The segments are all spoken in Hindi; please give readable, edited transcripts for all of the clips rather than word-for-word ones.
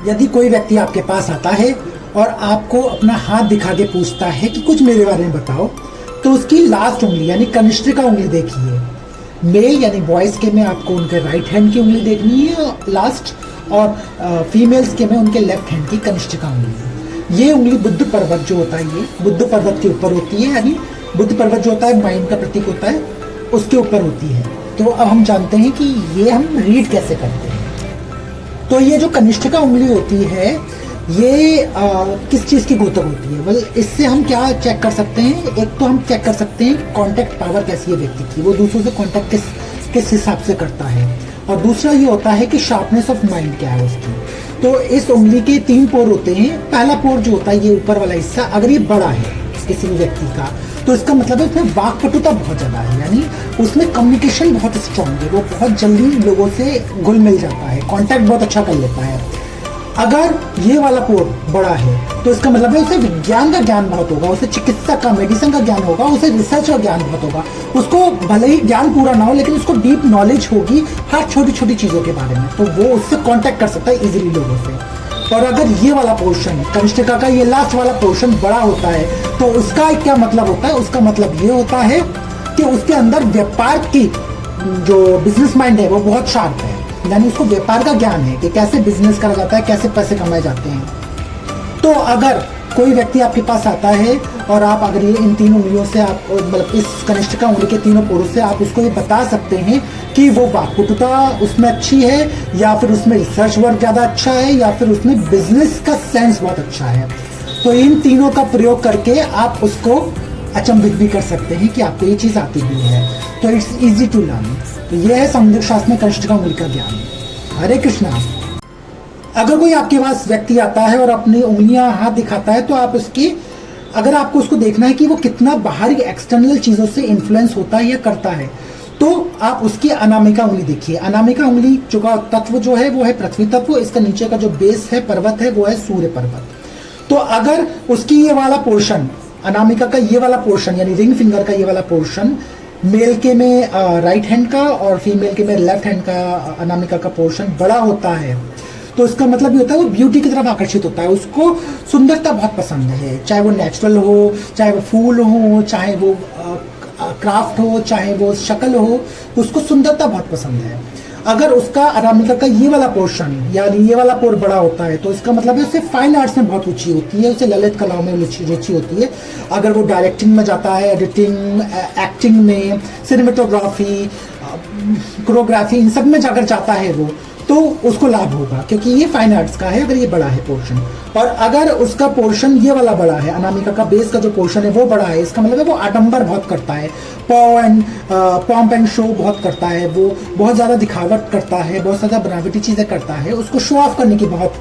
यदि कोई व्यक्ति आपके पास आता है और आपको अपना हाथ दिखा के पूछता है कि कुछ मेरे बारे में बताओ, तो उसकी लास्ट उंगली यानी कनिष्ठिका उंगली देखिए। मेल यानी बॉयज़ के में आपको उनके राइट हैंड की उंगली देखनी है लास्ट, और फीमेल्स के में उनके लेफ्ट हैंड की कनिष्ठिका उंगली। ये उंगली बुद्ध पर्वत जो होता है, ये बुद्ध पर्वत के ऊपर होती है, यानी बुद्ध पर्वत जो होता है माइंड का प्रतीक होता है, उसके ऊपर होती है। तो अब हम जानते हैं कि ये हम रीड कैसे करते हैं। तो ये जो कनिष्ठिका उंगली होती है, ये किस चीज़ की गोचर होती है? वेल, इससे हम क्या चेक कर सकते हैं? एक तो हम चेक कर सकते हैं कॉन्टैक्ट पावर कैसी है व्यक्ति की, वो दूसरों से कॉन्टैक्ट किस हिसाब से करता है, और दूसरा ये होता है कि शार्पनेस ऑफ माइंड क्या है उसकी। तो इस उंगली के 3 पोर होते हैं। पहला पोर जो होता है ये ऊपर वाला हिस्सा, अगर ये बड़ा है किसी भी व्यक्ति का, तो इसका मतलब है उसमें वाक्पटुता बहुत ज़्यादा है, यानी उसमें कम्युनिकेशन बहुत स्ट्रॉन्ग है, वो बहुत जल्दी लोगों से घुल मिल जाता है, कॉन्टैक्ट बहुत अच्छा कर लेता है। अगर ये वाला पोर बड़ा है तो इसका मतलब है उसे विज्ञान का ज्ञान बहुत होगा, उसे चिकित्सा का, मेडिसिन का ज्ञान होगा, उसे रिसर्च का ज्ञान बहुत होगा। उसको भले ही ज्ञान पूरा ना हो, लेकिन उसको डीप नॉलेज होगी हर छोटी छोटी चीज़ों के बारे में, तो वो उससे कॉन्टैक्ट कर सकता है इजीली लोगों से। और अगर ये वाला पोर्शन, कनिष्ठिका का ये लास्ट वाला पोर्शन बड़ा होता है, तो उसका क्या मतलब होता है? उसका मतलब ये होता है कि उसके अंदर व्यापार की जो बिजनेस माइंड है वो बहुत शार्प है, यानी उसको व्यापार का ज्ञान है कि कैसे बिजनेस करा जाता है, कैसे पैसे कमाए जाते हैं। तो अगर कोई व्यक्ति आपके पास आता है और आप अगर ये इन 3 उंगलियों से आप, मतलब इस कनिष्ठिका उंगली के 3 पोरों से आप उसको ये बता सकते हैं कि वो वाक्पटुता उसमें अच्छी है, या फिर उसमें रिसर्च वर्क ज़्यादा अच्छा है, या फिर उसमें बिजनेस का सेंस बहुत अच्छा है। तो इन तीनों का प्रयोग करके आप उसको अचंभित भी कर सकते हैं कि आपको ये चीज़ आती भी है। तो इट्स ईजी टू लर्न। तो यह है समुद्र शास्त्र में कनिष्ठिका उंगली का ज्ञान। हरे कृष्णा। अगर कोई आपके पास व्यक्ति आता है और अपनी उंगलियां हाथ दिखाता है, तो आप उसकी, अगर आपको उसको देखना है कि वो कितना बाहरी एक्सटर्नल चीज़ों से इन्फ्लुएंस होता है या करता है, तो आप उसकी अनामिका उंगली देखिए। अनामिका उंगली जो का तत्व जो है वो है पृथ्वी तत्व, इसका नीचे का जो बेस है पर्वत है वो है सूर्य पर्वत। तो अगर उसकी ये वाला पोर्शन, अनामिका का ये वाला पोर्शन यानी रिंग फिंगर का ये वाला पोर्शन, मेल के में राइट हैंड का और फीमेल के में लेफ्ट हैंड का अनामिका का पोर्शन बड़ा होता है, तो इसका मतलब ये होता है वो ब्यूटी की तरफ आकर्षित होता है, उसको सुंदरता बहुत पसंद है, चाहे वो नेचुरल हो, चाहे वो फूल हो, चाहे वो क्राफ्ट हो, चाहे वो शक्ल हो, उसको सुंदरता बहुत पसंद है। अगर उसका अनामिका का ये वाला पोर्शन यानी ये वाला पोर बड़ा होता है, तो इसका मतलब है उसे फाइन आर्ट्स में बहुत रुचि होती है, उसे ललित कलाओं में रुचि होती है। अगर वो डायरेक्टिंग में जाता है, एडिटिंग, एक्टिंग में, सिनेमेटोग्राफी, कोरियोग्राफी, इन सब में जाकर जाता है वो, तो उसको लाभ होगा, क्योंकि ये फाइन आर्ट्स का है अगर ये बड़ा है पोर्शन। और अगर उसका पोर्शन ये वाला बड़ा है, अनामिका का बेस का जो पोर्शन है वो बड़ा है, इसका मतलब है वो आडंबर बहुत करता है, पॉम्प एंड शो बहुत करता है, वो बहुत ज़्यादा दिखावट करता है, बहुत ज़्यादा बनावटी चीज़ें करता है, उसको शो ऑफ करने की बहुत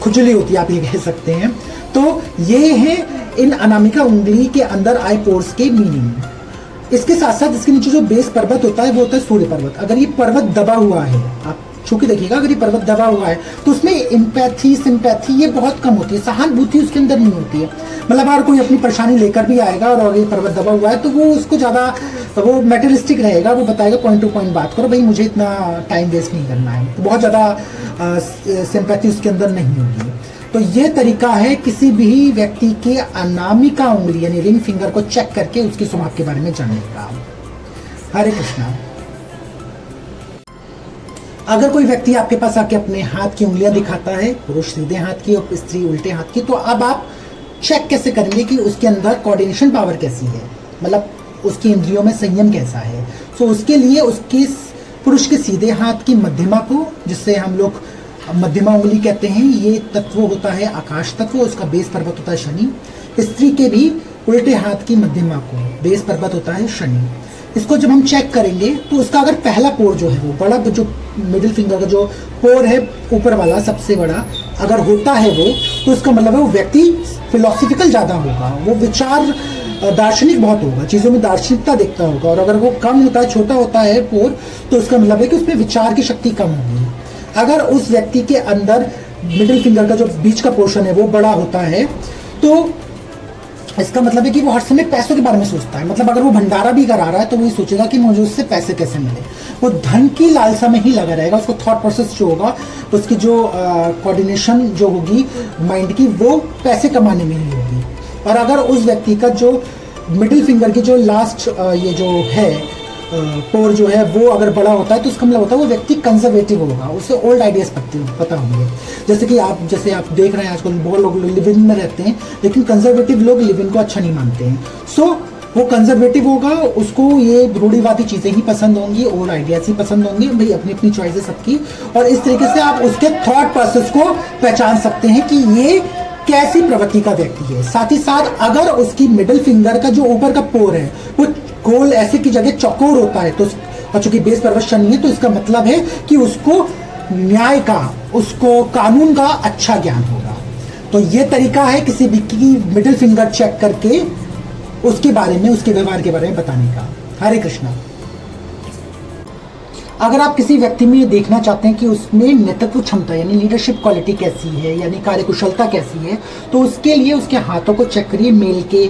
खुजली होती है, आप ये कह सकते हैं। तो ये है इन अनामिका उंगली के अंदर आई पोर्स के मीनिंग। इसके साथ साथ इसके नीचे जो बेस पर्वत होता है वो होता है सूर्य पर्वत। अगर ये पर्वत दबा हुआ है, आप छूके देखिएगा, अगर ये पर्वत दबा हुआ है तो उसमें एम्पैथी, सिंपैथी ये बहुत कम होती है, सहानुभूति उसके अंदर नहीं होती है। मतलब अगर कोई अपनी परेशानी लेकर भी आएगा और ये पर्वत दबा हुआ है, तो वो उसको ज़्यादा, वो मेटेरियलिस्टिक रहेगा, वो बताएगा पॉइंट टू पॉइंट बात करो भाई, मुझे इतना टाइम वेस्ट नहीं करना है, तो बहुत ज़्यादा सिंपैथी उसके अंदर नहीं होगी। तो ये तरीका है किसी भी व्यक्ति के अनामिका उंगली यानी रिंग फिंगर को चेक करके उसके स्वभाव के बारे में जानने का। हरे कृष्णा। अगर कोई व्यक्ति आपके पास आके अपने हाथ की उंगलियां दिखाता है, पुरुष सीधे हाथ की और स्त्री उल्टे हाथ की, तो अब आप चेक कैसे करेंगे कि उसके अंदर कोऑर्डिनेशन पावर कैसी है, मतलब उसकी इंद्रियों में संयम कैसा है। तो उसके लिए उसके पुरुष के सीधे हाथ की मध्यमा को, जिससे हम लोग मध्यमा उंगली कहते हैं, ये तत्व होता है आकाश तत्व, उसका बेस पर्वत होता है शनि। स्त्री के भी उल्टे हाथ की मध्यमा को बेस पर्वत होता है शनि। इसको जब हम चेक करेंगे तो उसका अगर पहला पोर जो है वो बड़ा, जो मिडिल फिंगर का जो पोर है ऊपर वाला सबसे बड़ा अगर होता है वो, तो उसका मतलब है वो व्यक्ति फिलोसफिकल ज़्यादा होगा, वो विचार दार्शनिक बहुत होगा, चीज़ों में दार्शनिकता देखता होगा। और अगर वो कम होता है, छोटा होता है पोर, तो उसका मतलब है कि उसमें विचार की शक्ति कम होगी। अगर उस व्यक्ति के अंदर मिडिल फिंगर का जो बीच का पोर्शन है वो बड़ा होता है, तो इसका मतलब है कि वो हर समय पैसों के बारे में सोचता है। मतलब अगर वो भंडारा भी करा रहा है तो वो ये सोचेगा कि मुझे उससे पैसे कैसे मिले। वो धन की लालसा में ही लगा रहेगा। उसको थॉट प्रोसेस जो होगा, उसकी जो कोऑर्डिनेशन जो होगी माइंड की, वो पैसे कमाने में ही होगी। और अगर उस व्यक्ति का जो मिडिल फिंगर की जो लास्ट ये जो है पोर जो है वो अगर बड़ा होता है तो उसका मतलब होता है वो व्यक्ति कंजर्वेटिव होगा, उसे ओल्ड आइडियाज पता होंगे। जैसे आप देख रहे हैं आजकल बहुत लोग लिव इन में रहते हैं, लेकिन कंजर्वेटिव लोग लिव इन को अच्छा नहीं मानते हैं। सो वो कंजर्वेटिव होगा, उसको ये रूढ़िवादी चीज़ें ही पसंद होंगी, ओल्ड आइडियाज ही पसंद होंगे। भाई अपनी अपनी चॉइस है सबकी, और इस तरीके से आप उसके थॉट प्रोसेस को पहचान सकते हैं कि ये कैसी प्रवृत्ति का व्यक्ति है। साथ ही साथ अगर उसकी मिडिल फिंगर का जो ऊपर का पोर है वो गोल ऐसे की जगह चौकोर होता है, तो और चूंकि बेस परवश शनि है तो इसका मतलब है कि उसको न्याय का, उसको कानून का अच्छा ज्ञान होगा। तो ये तरीका है किसी भी की मिडिल फिंगर चेक करके उसके बारे में, उसके व्यवहार के बारे में बताने का। हरे कृष्णा। अगर आप किसी व्यक्ति में ये देखना चाहते हैं कि उसमें नेतृत्व क्षमता यानी लीडरशिप क्वालिटी कैसी है, यानी कार्यकुशलता कैसी है, तो उसके लिए उसके हाथों को चेक करिए। मेल के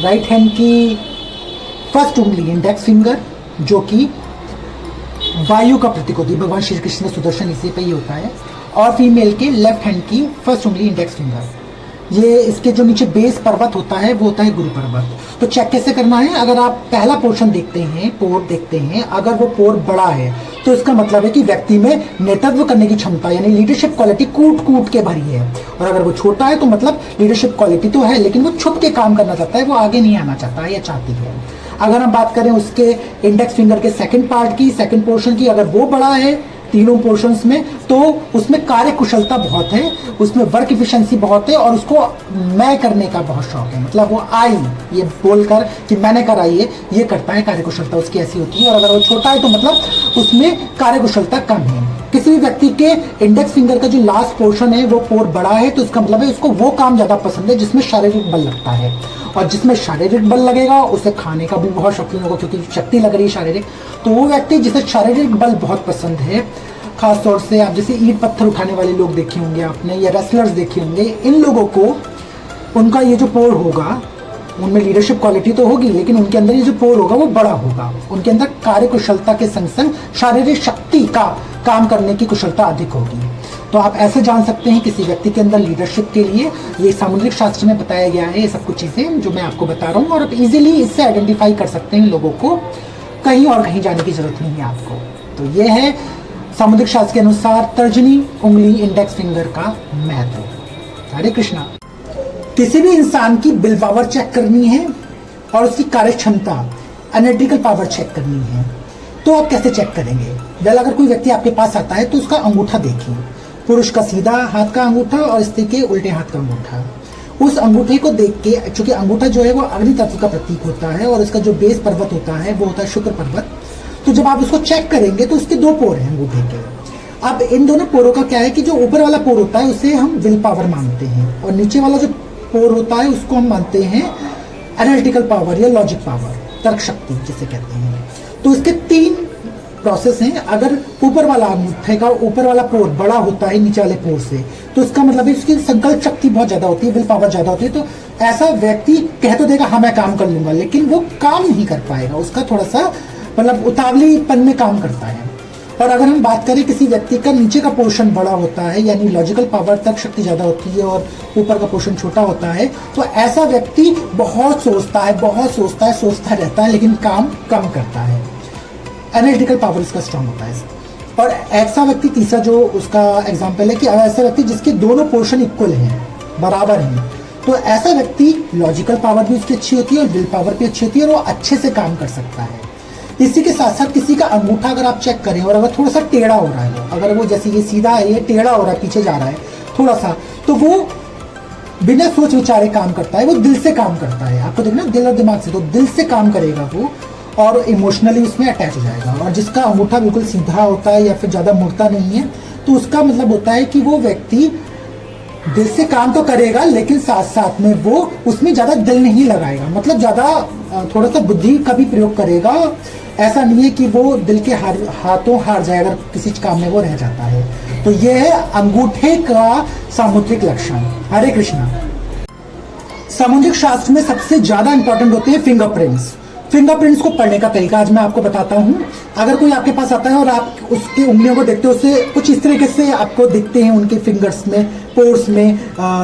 राइट हैंड की फर्स्ट उंगली इंडेक्स फिंगर, जो कि वायु का प्रतीक होती है, भगवान श्री कृष्ण सुदर्शन इसी पे ही होता है। और फीमेल के लेफ्ट हैंड की फर्स्ट उंगली इंडेक्स फिंगर। ये इसके जो नीचे बेस पर्वत होता है वो होता है गुरु पर्वत। तो चेक कैसे करना है? अगर आप पहला पोर्शन देखते हैं, पोर देखते हैं, अगर वो पोर बड़ा है तो इसका मतलब है कि व्यक्ति में नेतृत्व करने की क्षमता यानी लीडरशिप क्वालिटी कूट कूट के भरी है। और अगर वो छोटा है तो मतलब लीडरशिप क्वालिटी तो है लेकिन वो छुप के काम करना चाहता है, वो आगे नहीं आना चाहता है या चाहती है। अगर हम बात करें उसके इंडेक्स फिंगर के सेकंड पार्ट की, सेकंड पोर्शन की, अगर वो बड़ा है तीनों पोर्शंस में तो उसमें कार्य कुशलता बहुत है, उसमें वर्क इफिशिएंसी बहुत है और उसको मैं करने का बहुत शौक है। मतलब वो आई ये बोलकर कि मैंने कराई है, ये करता है, कार्य कुशलता उसकी ऐसी होती है। और अगर वो छोटा है तो मतलब उसमें कार्य कुशलता कम है। किसी भी व्यक्ति के इंडेक्स फिंगर का जो लास्ट पोर्शन है वो पोर बड़ा है तो इसका मतलब है उसको वो काम ज्यादा पसंद है जिसमें शारीरिक बल लगता है। और जिसमें शारीरिक बल लगेगा उसे खाने का भी बहुत शौकीन होगा क्योंकि शक्ति लग रही है शारीरिक। तो वो व्यक्ति जिसे शारीरिक बल बहुत पसंद है, खास तौर से आप जैसे ईंट पत्थर उठाने वाले लोग देखे होंगे आपने, या रेसलर्स देखे होंगे, इन लोगों को उनका ये जो पोर होगा उनमें लीडरशिप क्वालिटी तो होगी लेकिन उनके अंदर ये जो पोर होगा वो बड़ा होगा। उनके अंदर कार्य कुशलता के संग संग शारीरिक शक्ति का काम करने की कुशलता अधिक होगी। तो आप ऐसे जान सकते हैं किसी व्यक्ति के अंदर लीडरशिप के लिए ये सामुद्रिक शास्त्र में बताया गया है। ये सब कुछ चीज़ें जो मैं आपको बता रहा हूँ और आप इजीली इससे आइडेंटिफाई कर सकते हैं लोगों को, कहीं और कहीं जाने की जरूरत नहीं है आपको। तो ये है सामुद्रिक शास्त्र के अनुसार तर्जनी उंगली इंडेक्स फिंगर का महत्व। हरे कृष्णा। किसी भी इंसान की विल पावर चेक करनी है और उसकी कार्य क्षमता एनालिटिकल पावर चेक करनी है तो आप कैसे चेक करेंगे? वेल, अगर कोई व्यक्ति आपके पास आता है तो उसका अंगूठा देखिए, पुरुष का सीधा हाथ का अंगूठा और स्त्री के उल्टे हाथ का अंगूठा। उस अंगूठे को देख के, चूंकि अंगूठा जो है वो अग्नि तत्व का प्रतीक होता है और इसका जो बेस पर्वत होता है वो होता है शुक्र पर्वत। तो जब आप उसको चेक करेंगे तो उसके दो पोर हैं अंगूठे के। अब इन दोनों पोरों का क्या है कि जो ऊपर वाला पोर होता है उसे हम विल पावर मानते हैं और नीचे वाला जो पोर होता है उसको हम मानते हैं एनालिटिकल पावर या लॉजिक पावर, तर्क शक्ति जिसे कहते हैं। तो इसके तीन प्रोसेस हैं। अगर ऊपर वाला अंगूठे का ऊपर वाला पोर बड़ा होता है नीचे वाले पोर से तो इसका मतलब है उसकी संकल्प शक्ति बहुत ज्यादा होती है, विल पावर ज्यादा होती है। तो ऐसा व्यक्ति कह तो देगा हाँ मैं काम कर लूंगा, लेकिन वो काम नहीं कर पाएगा, उसका थोड़ा सा मतलब उतावलीपन में काम करता है। और अगर हम बात करें किसी व्यक्ति का नीचे का पोर्शन बड़ा होता है यानी लॉजिकल पावर तर्क शक्ति ज्यादा होती है और ऊपर का पोर्शन छोटा होता है तो ऐसा व्यक्ति बहुत सोचता है, सोचता रहता है लेकिन काम कम करता है। एनालिटिकल पावर इसका स्ट्रांग होता है। और ऐसा व्यक्ति, तीसरा जो उसका एग्जाम्पल है कि ऐसा व्यक्ति जिसके दोनों पोर्शन इक्वल हैं, बराबर हैं, तो ऐसा व्यक्ति लॉजिकल पावर भी उसकी अच्छी होती है और विल पावर भी अच्छी होती है और वो अच्छे से काम कर सकता है। इसी के साथ साथ किसी का अंगूठा अगर आप चेक करें और अगर थोड़ा सा टेढ़ा हो रहा है, अगर वो जैसे ये सीधा है ये टेढ़ा हो रहा है, पीछे जा रहा है थोड़ा सा, तो वो बिना सोच विचारे काम करता है, वो दिल से काम करता है। आपको देखना दिल और दिमाग से, तो दिल से काम करेगा वो और इमोशनली उसमें अटैच हो जाएगा। और जिसका अंगूठा बिल्कुल सीधा होता है या फिर ज़्यादा मुड़ता नहीं है तो उसका मतलब होता है कि वो व्यक्ति दिल से काम तो करेगा लेकिन साथ साथ में वो उसमें ज़्यादा दिल नहीं लगाएगा, मतलब ज़्यादा थोड़ा सा बुद्धि का भी प्रयोग करेगा। ऐसा नहीं है कि वो दिल के हाथों हार जाए अगर किसी काम में वो रह जाता है। तो ये है अंगूठे का सामुद्रिक लक्षण। हरे कृष्णा। सामुद्रिक शास्त्र में सबसे ज्यादा इंपॉर्टेंट होते हैं फिंगरप्रिंट्स। फिंगरप्रिंट्स को पढ़ने का तरीका आज मैं आपको बताता हूं। अगर कोई आपके पास आता है और आप उसकी उंगलियों को देखते हो, उससे कुछ इस तरीके से आपको दिखते हैं उनके फिंगर्स में, पोर्स में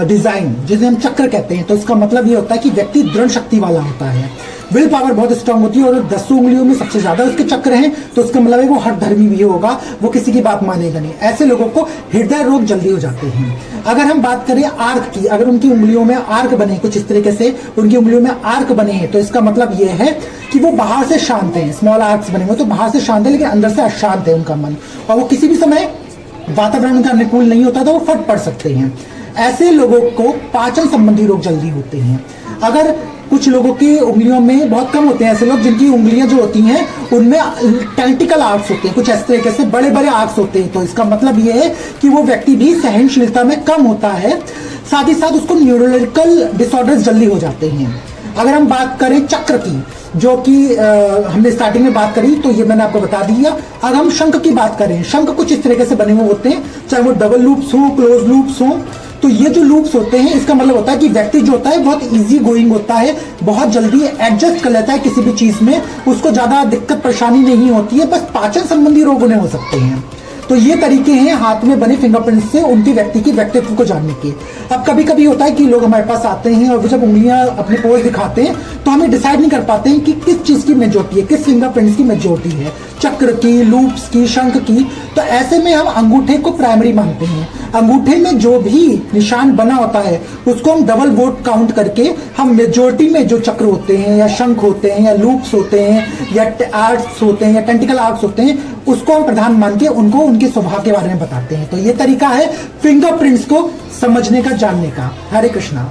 डिजाइन, जिसे हम चक्र कहते हैं, तो इसका मतलब ये होता है कि व्यक्ति दृढ़ शक्ति वाला होता है, विल पावर बहुत स्ट्रांग होती है और 10 उंगलियों में सबसे ज्यादा उसके चक्र हैं, तो उसका मतलब है वो हर धर्मी भी होगा, वो किसी की बात मानेगा नहीं। ऐसे लोगों को हृदय रोग जल्दी हो जाते हैं। अगर हम बात करें आर्क की, अगर उनकी उंगलियों में आर्क बने, कुछ इस तरीके से उनकी उंगलियों में आर्क बने हैं, तो इसका मतलब ये है कि वो बाहर से शांत है। स्मॉल आर्क्स बने हुए तो बाहर से शांत है, लेकिन अंदर से अशांत है उनका मन, और वो किसी भी समय वातावरण का अनुकूल नहीं होता तो वो फट पड़ सकते हैं। ऐसे लोगों को पाचन संबंधी रोग जल्दी होते हैं। अगर कुछ लोगों की उंगलियों में, बहुत कम होते हैं ऐसे लोग जिनकी उंगलियां जो होती हैं उनमें टेंटिकल आर्क्स होते हैं, कुछ इस तरीके से बड़े बड़े आर्क्स होते हैं, तो इसका मतलब ये है कि वो व्यक्ति भी सहनशीलता में कम होता है, साथ ही साथ उसको न्यूरोलॉजिकल डिसऑर्डर्स जल्दी हो जाते हैं। अगर हम बात करें चक्र की, जो कि हमने स्टार्टिंग में बात करी, तो ये मैंने आपको बता दिया। अगर हम शंख की बात करें, शंख कुछ इस तरीके से बने हुए होते हैं, चाहे वो डबल लूप्स हो, क्लोज लूप्स हो, तो ये जो लूप्स होते हैं इसका मतलब होता है कि व्यक्ति जो होता है बहुत इजी गोइंग होता है, बहुत जल्दी एडजस्ट कर लेता है किसी भी चीज में, उसको ज्यादा दिक्कत परेशानी नहीं होती है, बस पाचन संबंधी रोग उन्हें हो सकते हैं। तो ये तरीके हैं हाथ में बने फिंगरप्रिंट से उनकी व्यक्ति की व्यक्तित्व को जानने के। अब कभी कभी होता है कि लोग हमारे पास आते हैं और वो जब उंगलियां अपने पोज दिखाते हैं तो हमें डिसाइड नहीं कर पाते हैं कि किस चीज की मेजोरिटी है, किस फिंगरप्रिंट्स की मेजोरिटी है, चक्र की, लूप्स की, शंख की। तो ऐसे में हम अंगूठे को प्राइमरी मानते हैं। अंगूठे में जो भी निशान बना होता है उसको हम डबल वोट काउंट करके हम मेजोरिटी में जो चक्र होते हैं या शंख होते हैं या लूप्स होते हैं या आर्ट्स होते हैं या टेंटिकल आर्ट्स होते हैं, उसको हम प्रधान मान के उनको उनके स्वभाव के बारे में बताते हैं। तो ये तरीका है फिंगरप्रिंट्स को समझने का, जानने का। हरे कृष्णा।